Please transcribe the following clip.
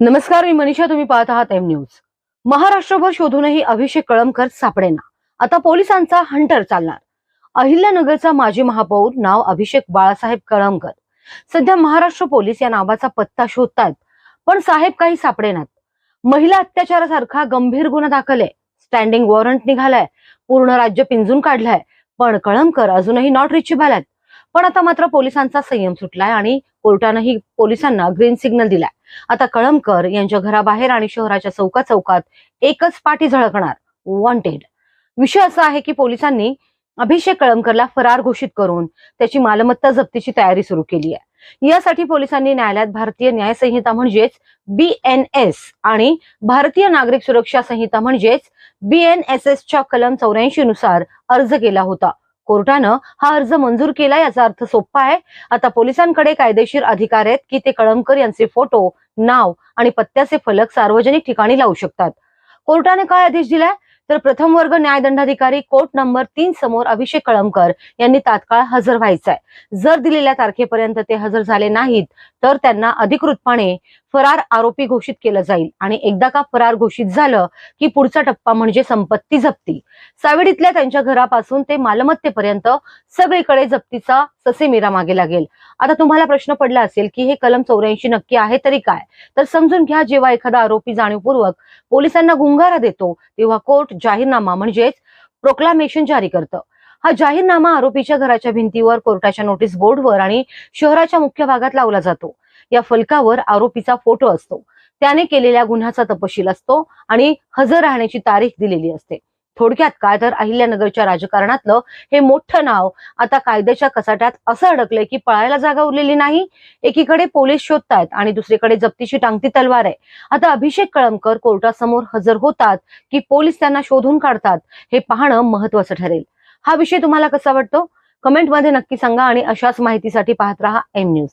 नमस्कार, मी मनीषा. तुम्ही पाहत आहात एम न्यूज. महाराष्ट्रभर शोधूनही अभिषेक कळमकर सापडेना. आता पोलिसांचा हंटर चालणार. अहिल्यानगरचा माजी महापौर नाव अभिषेक बाळासाहेब कळमकर. सध्या महाराष्ट्र पोलीस या नावाचा पत्ता शोधतात, पण साहेब काही सापडेनात. महिला अत्याचारासारखा गंभीर गुन्हा दाखल आहे, स्टँडिंग वॉरंट निघालाय, पूर्ण राज्य पिंजून काढलाय, पण कळमकर अजूनही नॉट रिचेबल आहेत. पण आता मात्र पोलिसांचा संयम सुटलाय आणि कोर्टानेही पोलिसांना ग्रीन सिग्नल दिलाय. आता कळमकर यांच्या घराबाहेर आणि शहराच्या चौकात चौकात एकच पाटी झळकणार, वॉन्टेड. विषय असा आहे की पोलिसांनी अभिषेक कळमकरला फरार घोषित करून त्याची मालमत्ता जप्तीची तयारी सुरू केली आहे. यासाठी पोलिसांनी न्यायालयात भारतीय न्याय संहिता म्हणजेच BNS आणि भारतीय नागरिक सुरक्षा संहिता म्हणजेच BNSS च्या कलम 84 नुसार अर्ज केला होता. कोर्टानं हा अर्ज मंजूर केला. याचा अर्थ सोपा आहे. आता पोलिसांकडे कायदेशीर अधिकार आहेत की ते कळमकर यांचे फोटो, नाव आणि पत्त्याचे फलक सार्वजनिक ठिकाणी लावू शकतात. कोर्टाने काय आदेश दिलाय तर प्रथम वर्ग न्यायदंडाधिकारी कोर्ट नंबर 3 समोर अभिषेक कळमकर यांनी तात्काळ हजर व्हायचंय. जर दिलेल्या तारखेपर्यंत ते हजर झाले नाहीत तर त्यांना अधिकृतपणे फरार आरोपी घोषित केलं जाईल. आणि एकदा का फरार घोषित झालं की पुढचा टप्पा म्हणजे संपत्ती जप्ती. सावेडीतल्या त्यांच्या घरापासून ते मालमत्तेपर्यंत सगळीकडे जप्तीचा ससेमिरा मागे लागेल. आता तुम्हाला प्रश्न पडला असेल की हे कलम 84 नक्की आहे तरी काय? तर समजून घ्या, जेव्हा एखादा आरोपी जाणीवपूर्वक पोलिसांना गुंगारा देतो तेव्हा कोर्ट जाहीरनामा म्हणजेच प्रोक्लामेशन जारी करतं. हा जाहीरनामा आरोपीच्या घराच्या भिंतीवर, कोर्टाच्या नोटीस बोर्डवर आणि शहराच्या मुख्य भागात लावला जातो. या फलकावर आरोपीचा फोटो असतो, त्याने केलेल्या गुन्ह्याचा तपशील असतो आणि हजर राहण्याची तारीख दिलेली असते. थोडक्यात काय तर अहिल्यानगरच्या राजकारणातलं हे मोठं नाव आता कायद्याच्या कचाट्यात असं अडकलंय की पळायला जागा उरलेली नाही. एकीकडे पोलीस शोधतायत आणि दुसरीकडे जप्तीची टांगती तलवार आहे. आता अभिषेक कळमकर कोर्टासमोर हजर होतात की पोलीस त्यांना शोधून काढतात, हे पाहणं महत्वाचं ठरेल. हा विषय तुम्हाला कसा वाटतो? कमेंटमध्ये नक्की सांगा आणि अशाच माहितीसाठी पाहत रहा एम न्यूज.